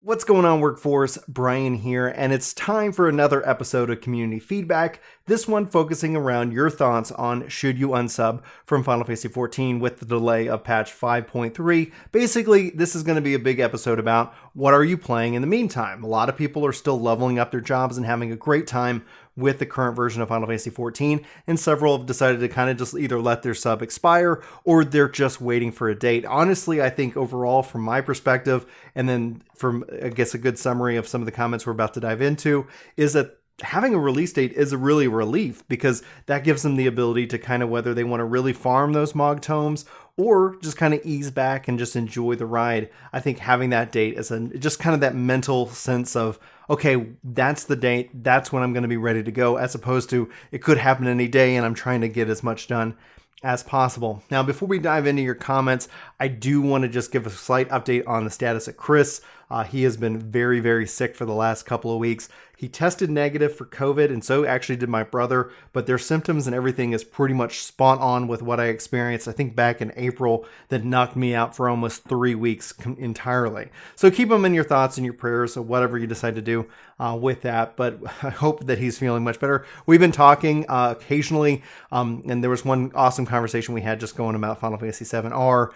What's going on, Workforce? Brian here, and it's time for another episode of Community Feedback, this one focusing around your thoughts on should you unsub from Final Fantasy XIV with the delay of patch 5.3. Basically, this is going to be a big episode about what are you playing in the meantime. A lot of people are still leveling up their jobs and having a great time with the current version of Final Fantasy XIV, and several have decided to kind of just either let their sub expire or they're just waiting for a date. Honestly, I think overall, from my perspective, and then from, I guess, a good summary of some of the comments we're about to dive into, is that having a release date is a really relief, because that gives them the ability to kind of, whether they want to really farm those Mog tomes or just kind of ease back and just enjoy the ride. I think having that date is just kind of that mental sense of, okay, that's the date, that's when I'm going to be ready to go, as opposed to it could happen any day and I'm trying to get as much done as possible. Now, before we dive into your comments, I do want to just give a slight update on the status of Chris. He has been very, very sick for the last couple of weeks. He tested negative for COVID, and so actually did my brother, but their symptoms and everything is pretty much spot on with what I experienced, I think, back in April, that knocked me out for almost 3 weeks entirely. So keep him in your thoughts and your prayers, or whatever you decide to do with that, but I hope that he's feeling much better. We've been talking occasionally, and there was one awesome conversation we had just going about Final Fantasy XIVR,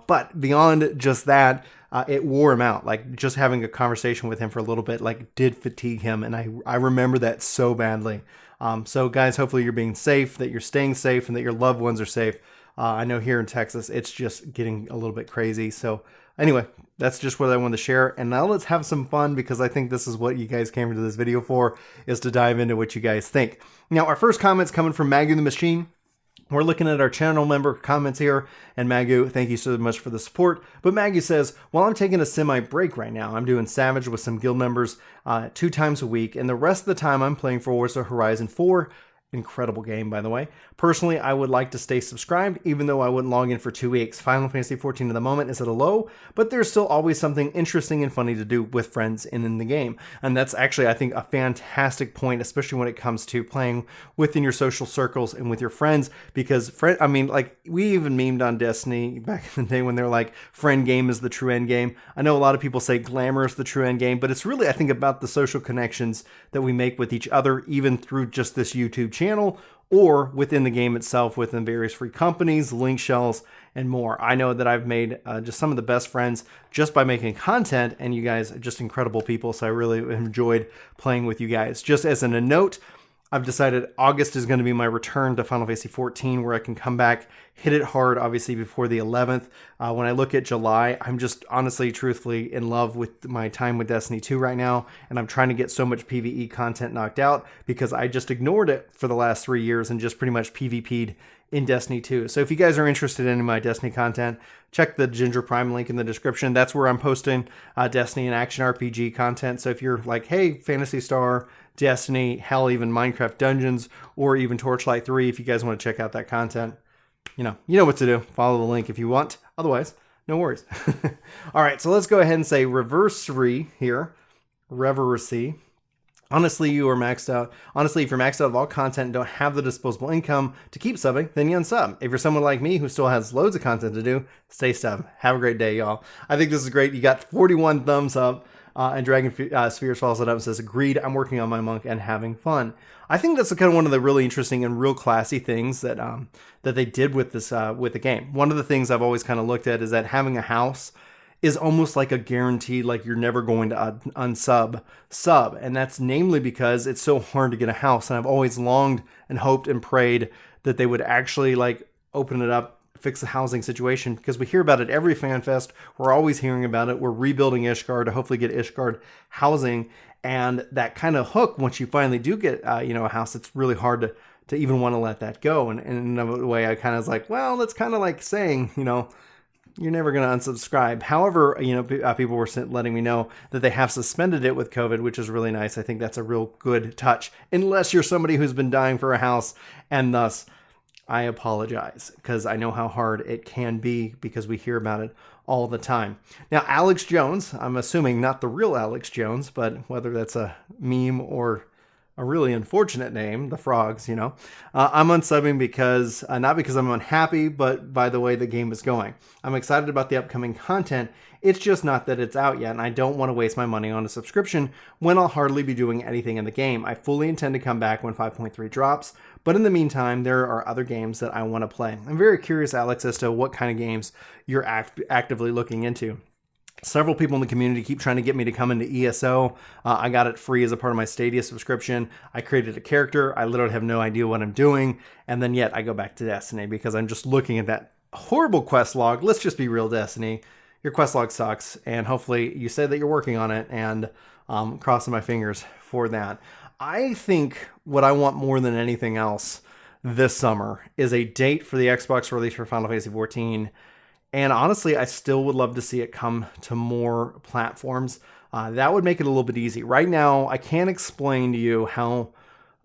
but beyond just that, it wore him out. Like, just having a conversation with him for a little bit, like, did fatigue him, and I remember that so badly. So guys, hopefully you're being safe, that you're staying safe, and that your loved ones are safe. I know here in Texas, it's just getting a little bit crazy. So anyway, that's just what I wanted to share. And now let's have some fun, because I think this is what you guys came into this video for, is to dive into what you guys think. Now, our first comment's coming from Magu the Machine. We're looking at our channel member comments here, and Magu, thank you so much for the support. But Magu says, while I'm taking a semi-break right now, I'm doing Savage with some guild members 2 times a week, and the rest of the time I'm playing Forza Horizon 4. Incredible game, by the way. Personally, I would like to stay subscribed, even though I wouldn't log in for 2 weeks. Final Fantasy XIV at the moment is at a low, but there's still always something interesting and funny to do with friends in the game. And that's actually, I think, a fantastic point, especially when it comes to playing within your social circles and with your friends, because I mean, like, we even memed on Destiny back in the day when they're like, friend game is the true end game. I know a lot of people say glamour is the true end game, but it's really, I think, about the social connections that we make with each other, even through just this YouTube channel, or within the game itself, within various free companies, link shells, and more. I know that I've made just some of the best friends just by making content, and you guys are just incredible people, so I really enjoyed playing with you guys. Just as a note, I've decided August is going to be my return to Final Fantasy XIV, where I can come back, hit it hard, obviously, before the 11th. When I look at July, I'm just honestly, truthfully, in love with my time with Destiny 2 right now, and I'm trying to get so much PvE content knocked out, because I just ignored it for the last 3 years and just pretty much PvP'd in Destiny 2. So if you guys are interested in my Destiny content, check the Ginger Prime link in the description. That's where I'm posting Destiny and action RPG content. So if you're like, hey, Phantasy Star, Destiny, hell, even Minecraft Dungeons, or even Torchlight 3, if you guys want to check out that content, you know what to do. Follow the link if you want. Otherwise, no worries. All right, so let's go ahead and say Reversi here. Reversi. Honestly, you are maxed out. Honestly, if you're maxed out of all content and don't have the disposable income to keep subbing, then you unsub. If you're someone like me who still has loads of content to do, stay sub. Have a great day, y'all. I think this is great. You got 41 thumbs up. And Dragon Spheres follows it up and says, agreed, I'm working on my monk and having fun. I think that's kind of one of the really interesting and real classy things that that they did with this with the game. One of the things I've always kind of looked at is that having a house is almost like a guarantee, like you're never going to sub. And that's namely because it's so hard to get a house. And I've always longed and hoped and prayed that they would actually like open it up, fix the housing situation, because we hear about it every fan fest. We're always hearing about it. We're rebuilding Ishgard to hopefully get Ishgard housing, and that kind of hook, once you finally do get a house, it's really hard to even want to let that go. And in a way, I kind of was like, well, that's kind of like saying, you're never going to unsubscribe. However, people were letting me know that they have suspended it with COVID, which is really nice. I think that's a real good touch, unless you're somebody who's been dying for a house, and thus I apologize, because I know how hard it can be, because we hear about it all the time. Now, Alex Jones, I'm assuming not the real Alex Jones, but whether that's a meme or a really unfortunate name, the frogs, I'm unsubbing because, not because I'm unhappy, but by the way the game is going. I'm excited about the upcoming content It's just not that it's out yet, and I don't want to waste my money on a subscription when I'll hardly be doing anything in the game. I fully intend to come back when 5.3 drops, but in the meantime, there are other games that I want to play. I'm very curious, Alex, as to what kind of games you're actively looking into. Several people in the community keep trying to get me to come into ESO. I got it free as a part of my Stadia subscription. I created a character. I literally have no idea what I'm doing. And then yet I go back to Destiny because I'm just looking at that horrible quest log. Let's just be real, Destiny. Your quest log sucks. And hopefully you say that you're working on it, and crossing my fingers for that. I think what I want more than anything else this summer is a date for the Xbox release for Final Fantasy XIV. And honestly, I still would love to see it come to more platforms. That would make it a little bit easy. Right now, I can't explain to you how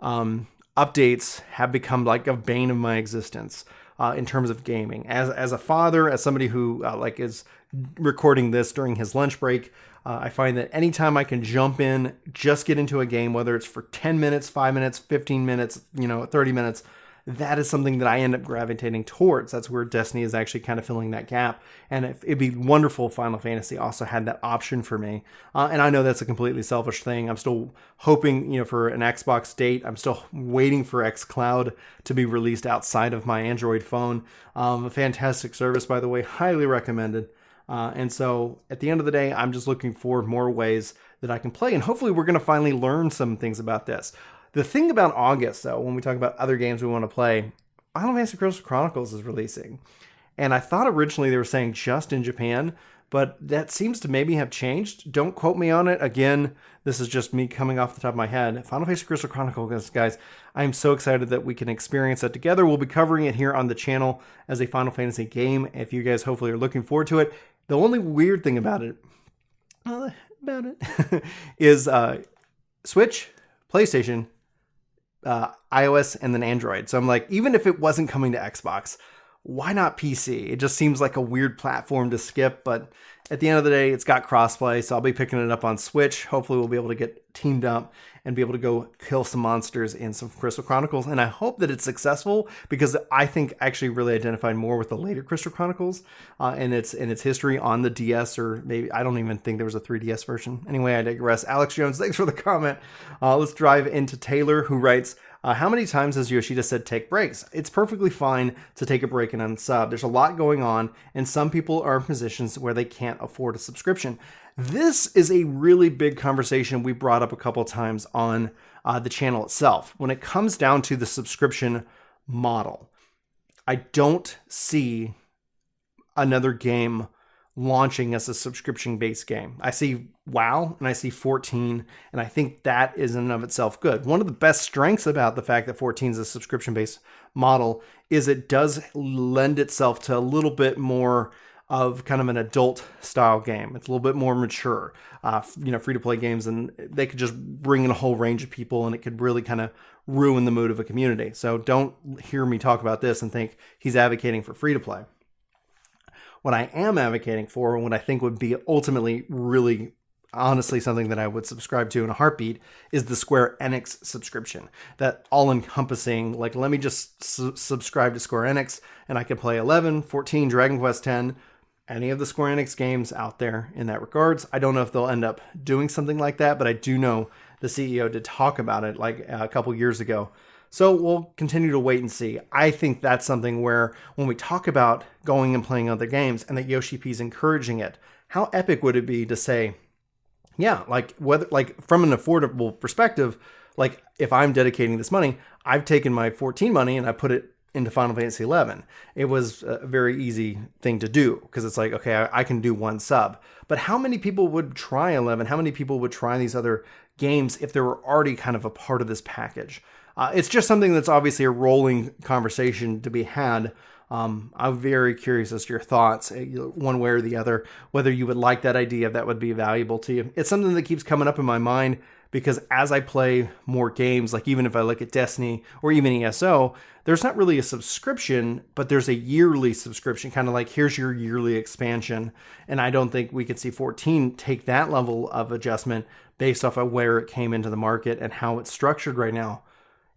updates have become like a bane of my existence in terms of gaming. As a father, as somebody who is recording this during his lunch break, I find that anytime I can jump in, just get into a game, whether it's for 10 minutes, 5 minutes, 15 minutes, 30 minutes, that is something that I end up gravitating towards. That's where Destiny is actually kind of filling that gap. And it'd be wonderful if Final Fantasy also had that option for me. And I know that's a completely selfish thing. I'm still hoping, for an Xbox date. I'm still waiting for xCloud to be released outside of my Android phone. A fantastic service, by the way, highly recommended. And so at the end of the day, I'm just looking for more ways that I can play. And hopefully we're going to finally learn some things about this. The thing about August, though, when we talk about other games we want to play, Final Fantasy Crystal Chronicles is releasing. And I thought originally they were saying just in Japan, but that seems to maybe have changed. Don't quote me on it. Again, this is just me coming off the top of my head. Final Fantasy Crystal Chronicles, guys, I'm so excited that we can experience that together. We'll be covering it here on the channel as a Final Fantasy game, if you guys hopefully are looking forward to it. The only weird thing about it is Switch, PlayStation, iOS, and then Android. So I'm like, even if it wasn't coming to Xbox, why not PC? It just seems like a weird platform to skip, but at the end of the day, it's got crossplay, so I'll be picking it up on Switch. Hopefully we'll be able to get teamed up and be able to go kill some monsters in some Crystal Chronicles, and I hope that it's successful, because I think I actually really identified more with the later Crystal Chronicles and its history on the DS, or maybe, I don't even think there was a 3DS version. Anyway, I digress. Alex Jones, thanks for the comment. Let's drive into Taylor, who writes, how many times has Yoshida said take breaks? It's perfectly fine to take a break and unsub. There's a lot going on, and some people are in positions where they can't afford a subscription. This is a really big conversation we brought up a couple times on the channel itself. When it comes down to the subscription model, I don't see another game launching as a subscription-based game. I see WoW and I see 14, and I think that is in and of itself good. One of the best strengths about the fact that 14 is a subscription-based model is it does lend itself to a little bit more of kind of an adult style game. It's a little bit more mature, free-to-play games, and they could just bring in a whole range of people, and it could really kind of ruin the mood of a community. So don't hear me talk about this and think he's advocating for free-to-play. What I am advocating for, and what I think would be ultimately really honestly something that I would subscribe to in a heartbeat, is the Square Enix subscription. That all-encompassing, like, let me just subscribe to Square Enix and I can play 11, 14, Dragon Quest X, any of the Square Enix games out there in that regards. I don't know if they'll end up doing something like that, but I do know the CEO did talk about it like a couple years ago. So we'll continue to wait and see. I think that's something where when we talk about going and playing other games and that Yoshi P is encouraging it, how epic would it be to say, yeah, like whether, like from an affordable perspective, like if I'm dedicating this money, I've taken my 14 money and I put it into Final Fantasy XI. It was a very easy thing to do because it's like, okay, I can do one sub. But how many people would try 11? How many people would try these other games if they were already kind of a part of this package? It's just something that's obviously a rolling conversation to be had. I'm very curious as to your thoughts, one way or the other, whether you would like that idea, if that would be valuable to you. It's something that keeps coming up in my mind because as I play more games, like even if I look at Destiny or even ESO, there's not really a subscription, but there's a yearly subscription, kind of like here's your yearly expansion. And I don't think we could see 14 take that level of adjustment based off of where it came into the market and how it's structured right now.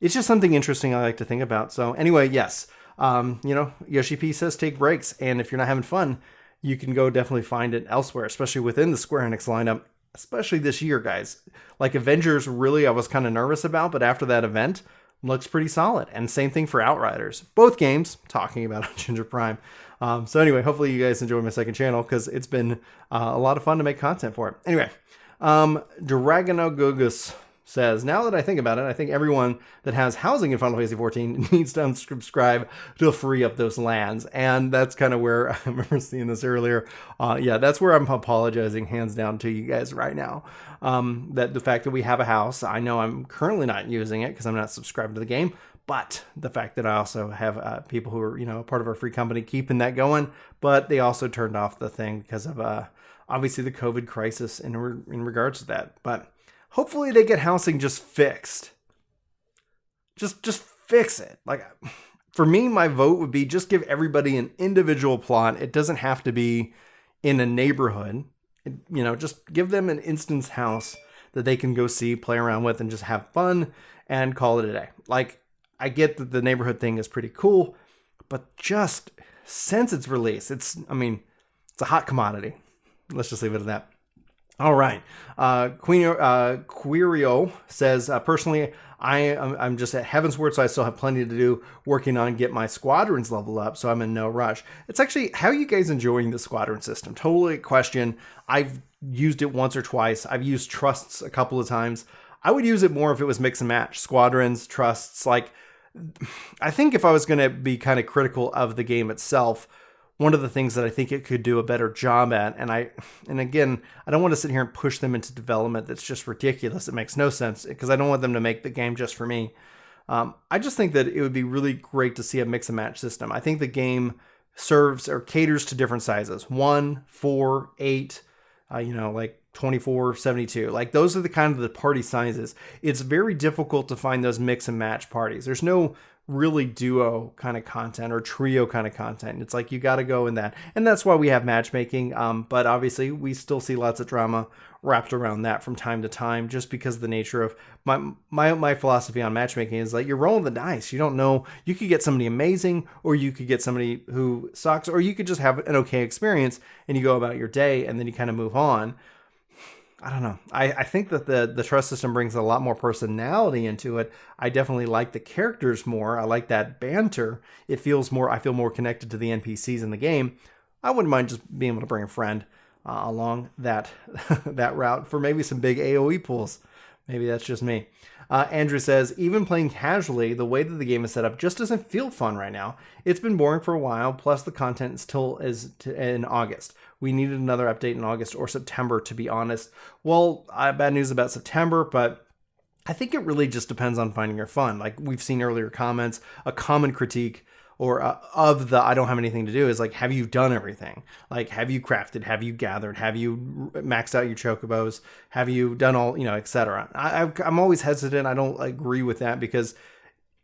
It's just something interesting I like to think about. So anyway, yes, Yoshi P says take breaks. And if you're not having fun, you can go definitely find it elsewhere, especially within the Square Enix lineup, especially this year, guys. Like Avengers, really, I was kind of nervous about, but after that event, looks pretty solid. And same thing for Outriders. Both games, talking about Ginger Prime. So anyway, hopefully you guys enjoy my second channel, because it's been a lot of fun to make content for it. Anyway, Dracounguis says, now that I think about it, I think everyone that has housing in Final Fantasy XIV needs to unsubscribe to free up those lands. And that's kind of where I remember seeing this earlier. Yeah, that's where I'm apologizing hands down to you guys right now. That the fact that we have a house, I know I'm currently not using it because I'm not subscribed to the game, but the fact that I also have people who are, a part of our free company keeping that going, but they also turned off the thing because of obviously the COVID crisis in regards to that. But hopefully they get housing just fixed. Just fix it. Like, for me, my vote would be just give everybody an individual plot. It doesn't have to be in a neighborhood. Just give them an instance house that they can go see, play around with, and just have fun and call it a day. Like, I get that the neighborhood thing is pretty cool, but just since its release, it's a hot commodity. Let's just leave it at that. All right. Queiyo says, personally, I'm just at Heavensward, so I still have plenty to do working on get my squadrons level up, so I'm in no rush. It's actually, how are you guys enjoying the squadron system? Totally a question. I've used it once or twice. I've used trusts a couple of times. I would use it more if it was mix and match. Squadrons, trusts, like, I think if I was going to be kind of critical of the game itself, one of the things that I think it could do a better job at, and again, I don't want to sit here and push them into development that's just ridiculous. It makes no sense, because I don't want them to make the game just for me. I just think that it would be really great to see a mix and match system. I think the game serves or caters to different sizes. 1, 4, 8, like 24, 72. Like, those are the kind of the party sizes. It's very difficult to find those mix and match parties. There's no really duo kind of content or trio kind of content. It's like you got to go in that, and that's why we have matchmaking. But obviously we still see lots of drama wrapped around that from time to time, just because of the nature of my philosophy on matchmaking is like, you're rolling the dice. You don't know, you could get somebody amazing, or you could get somebody who sucks, or you could just have an okay experience and you go about your day and then you kind of move on. I don't know. I think that the trust system brings a lot more personality into it. I definitely like the characters more. I like that banter. I feel more connected to the NPCs in the game. I wouldn't mind just being able to bring a friend along that that route for maybe some big AoE pools. Maybe that's just me. Andrew says, even playing casually, the way that the game is set up just doesn't feel fun right now. It's been boring for a while, plus the content still is in August. We needed another update in August or September, to be honest. Well, bad news about September, but I think it really just depends on finding your fun. Like we've seen earlier comments, a common critique or of the I don't have anything to do is like, have you done everything? Like, have you crafted? Have you gathered? Have you maxed out your chocobos? Have you done all, etc. I'm always hesitant. I don't agree with that, because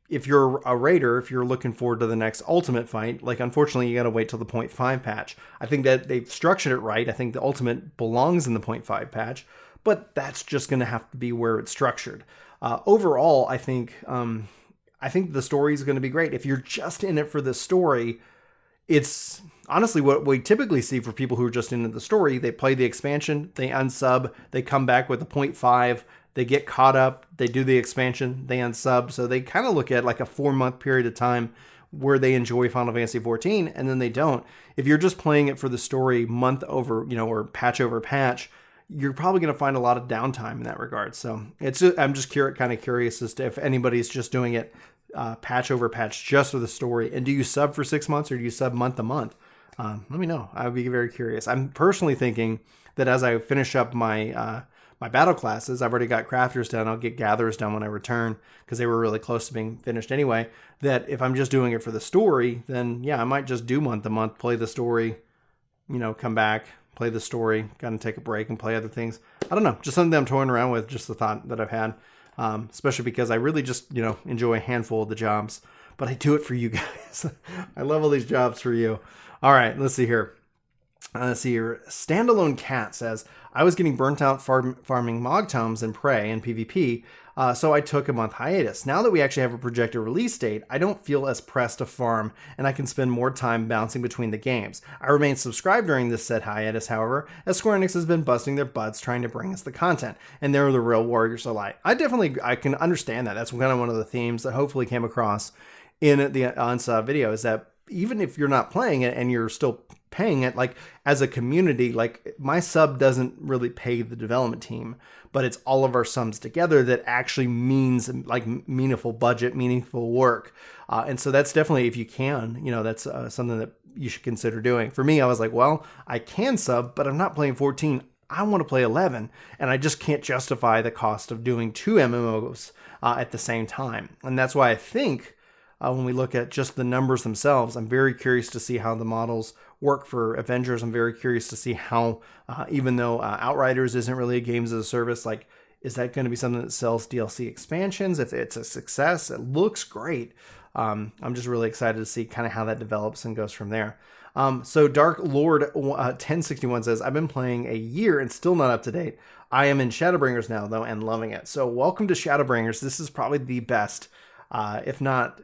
if you're a raider, if you're looking forward to the next ultimate fight, like, unfortunately, you got to wait till the 0.5 patch. I think that they've structured it right. I think the ultimate belongs in the 0.5 patch, but that's just going to have to be where it's structured. Overall, I think the story is going to be great. If you're just in it for the story, it's honestly what we typically see for people who are just into the story. They play the expansion, they unsub, they come back with a 0.5, they get caught up, they do the expansion, they unsub. So they kind of look at like a 4-month period of time where they enjoy Final Fantasy XIV, and then they don't. If you're just playing it for the story month over, or patch over patch, you're probably going to find a lot of downtime in that regard. So I'm just kind of curious as to if anybody's just doing it patch over patch just for the story. And do you sub for 6 months, or do you sub month to month? Let me know. I would be very curious. I'm personally thinking that as I finish up my my battle classes, I've already got crafters done. I'll get gatherers done when I return, because they were really close to being finished anyway. That if I'm just doing it for the story, then yeah, I might just do month to month, play the story, come back, play the story, kind of take a break and play other things. I don't know, just something that I'm toying around with, just the thought that I've had, especially because I really just, enjoy a handful of the jobs, but I do it for you guys. I love all these jobs for you. All right, let's see here. StandAlone Cat says, I was getting burnt out farming Mogtoms and Prey and PvP, so I took a month hiatus. Now that we actually have a projected release date, I don't feel as pressed to farm, and I can spend more time bouncing between the games. I remain subscribed during this said hiatus, however, as Square Enix has been busting their butts trying to bring us the content, and they're the real warriors of light. I can understand that. That's kind of one of the themes that hopefully came across in the unsub video, is that even if you're not playing it and you're still paying it, like as a community, like my sub doesn't really pay the development team, but it's all of our subs together that actually means like meaningful budget, meaningful work. And so that's definitely, if you can, that's something that you should consider doing. For me, I was like, well, I can sub, but I'm not playing 14. I want to play 11, and I just can't justify the cost of doing 2 MMOs at the same time. And that's why I think when we look at just the numbers themselves, I'm very curious to see how the models work for Avengers. I'm very curious to see how, even though Outriders isn't really a games as a service, like, is that going to be something that sells DLC expansions? If it's a success, it looks great. I'm just really excited to see kind of how that develops and goes from there. So Dark Lord 1061 says, I've been playing a year and still not up to date. I am in Shadowbringers now, though, and loving it. So welcome to Shadowbringers. This is probably the best, if not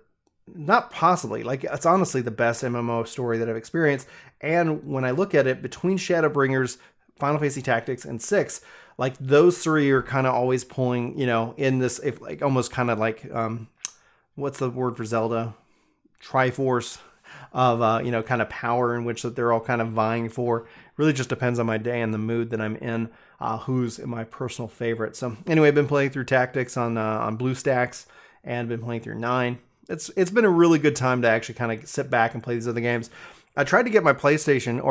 possibly, like, it's honestly the best MMO story that I've experienced. And when I look at it, between Shadowbringers, Final Fantasy Tactics, and 6, like, those three are kind of always pulling, in this, if like almost kind of like, what's the word for Zelda? Triforce of, kind of power in which that they're all kind of vying for. Really just depends on my day and the mood that I'm in, who's my personal favorite. So anyway, I've been playing through Tactics on BlueStacks and been playing through 9. It's been a really good time to actually kind of sit back and play these other games. I tried to get my PlayStation,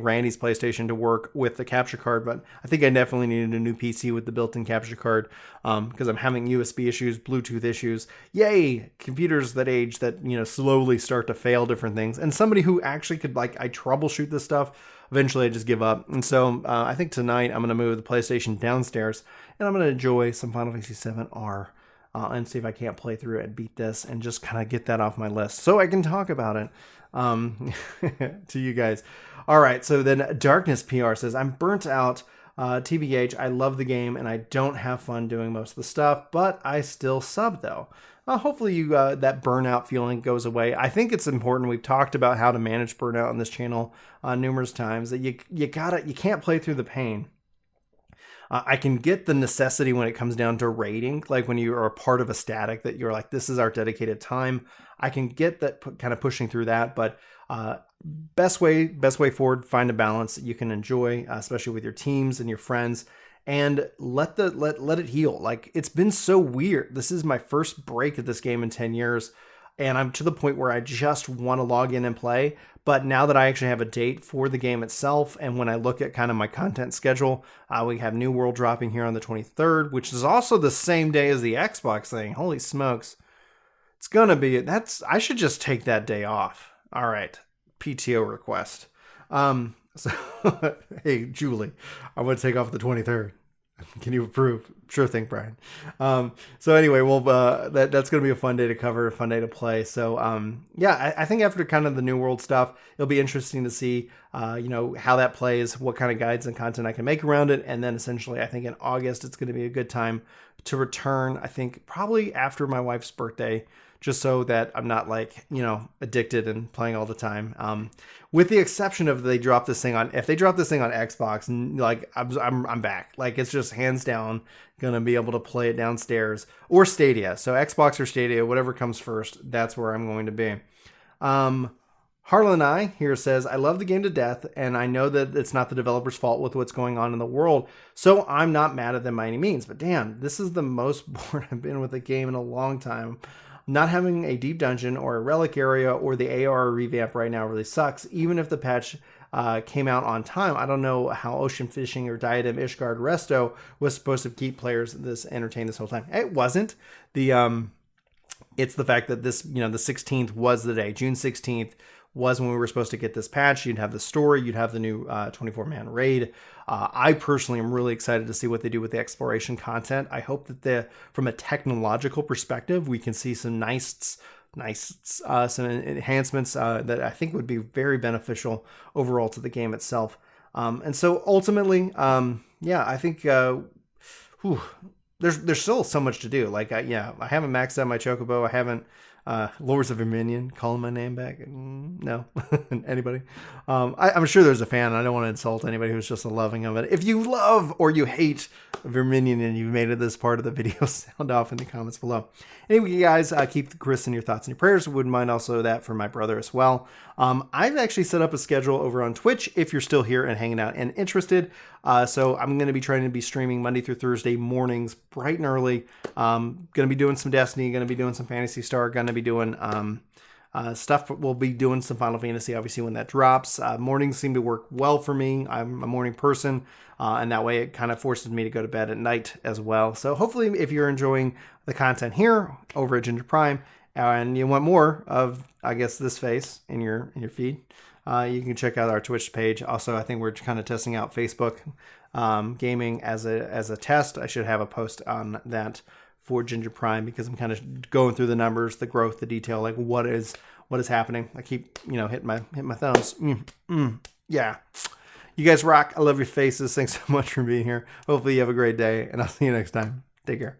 Randy's PlayStation, to work with the capture card, but I think I definitely needed a new PC with the built-in capture card, because I'm having USB issues, Bluetooth issues. Yay! Computers that age that, slowly start to fail different things. And somebody who actually could, I troubleshoot this stuff, eventually I just give up. And so I think tonight I'm going to move the PlayStation downstairs, and I'm going to enjoy some Final Fantasy VII R. And see if I can't play through it and beat this and just kind of get that off my list so I can talk about it to you guys. All right, so then Darkness PR says, I'm burnt out. TBH, I love the game and I don't have fun doing most of the stuff, but I still sub though. Hopefully you that burnout feeling goes away. I think it's important. We've talked about how to manage burnout on this channel numerous times, that you can't play through the pain. I can get the necessity when it comes down to raiding, like when you are a part of a static that you're like, this is our dedicated time. I can get that kind of pushing through that, but best way forward, find a balance that you can enjoy, especially with your teams and your friends, and let it heal. Like, it's been so weird. This is my first break at this game in 10 years. And I'm to the point where I just want to log in and play. But now that I actually have a date for the game itself, and when I look at kind of my content schedule, we have New World dropping here on the 23rd, which is also the same day as the Xbox thing. Holy smokes. It's going to be, I should just take that day off. All right. PTO request. So, hey, Julie, I'm going to take off the 23rd. Can you approve? Sure thing, Brian. So anyway, well, that's going to be a fun day to cover, a fun day to play. So, I think after kind of the New World stuff, it'll be interesting to see, how that plays, what kind of guides and content I can make around it. And then essentially, I think in August, it's going to be a good time to return, I think probably after my wife's birthday, just so that I'm not addicted and playing all the time. With the exception of if they drop this thing on Xbox, like I'm back. Like, it's just hands down going to be able to play it downstairs or Stadia. So Xbox or Stadia, whatever comes first, that's where I'm going to be. Harlan I here says, I love the game to death, and I know that it's not the developer's fault with what's going on in the world, so I'm not mad at them by any means. But damn, this is the most bored I've been with a game in a long time. Not having a deep dungeon or a relic area or the AR revamp right now really sucks. Even if the patch came out on time, I don't know how Ocean Fishing or Diadem Ishgard Resto was supposed to keep players entertained this whole time. It wasn't. It's the fact that this, the 16th was the day. June 16th was when we were supposed to get this patch. You'd have the story, you'd have the new 24-man raid. I personally am really excited to see what they do with the exploration content. I hope that from a technological perspective, we can see some some enhancements that I think would be very beneficial overall to the game itself. And so ultimately, yeah, I think there's still so much to do. Like, I haven't maxed out my Chocobo. I haven't Lords of Verminion, calling my name back. No, anybody? I'm sure there's a fan. I don't want to insult anybody who's just a loving of it. If you love or you hate Verminion and you've made it this part of the video, sound off in the comments below. Anyway, guys, keep Chris in your thoughts and your prayers. Wouldn't mind also that for my brother as well. I've actually set up a schedule over on Twitch if you're still here and hanging out and interested. So I'm going to be trying to be streaming Monday through Thursday mornings, bright and early. Going to be doing some Destiny, going to be doing some Phantasy Star, going to be doing stuff. We'll be doing some Final Fantasy, obviously, when that drops. Mornings seem to work well for me. I'm a morning person, and that way it kind of forces me to go to bed at night as well. So hopefully, if you're enjoying the content here over at Ginger Prime, and you want more of, I guess, this face in your feed, you can check out our Twitch page. Also, I think we're kind of testing out Facebook gaming as a test. I should have a post on that for Ginger Prime because I'm kind of going through the numbers, the growth, the detail, like what is happening. I keep hitting my thumbs. Yeah, you guys rock. I love your faces. Thanks so much for being here. Hopefully you have a great day, and I'll see you next time. Take care.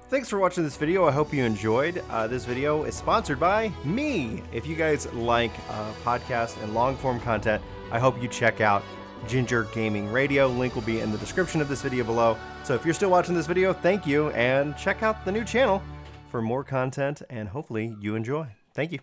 Thanks for watching this video. I hope you enjoyed. This video is sponsored by me. If you guys like podcast and long form content, I hope you check out Ginger Gaming Radio. Link will be in the description of this video below. So if you're still watching this video, thank you, and check out the new channel for more content, and hopefully you enjoy. Thank you.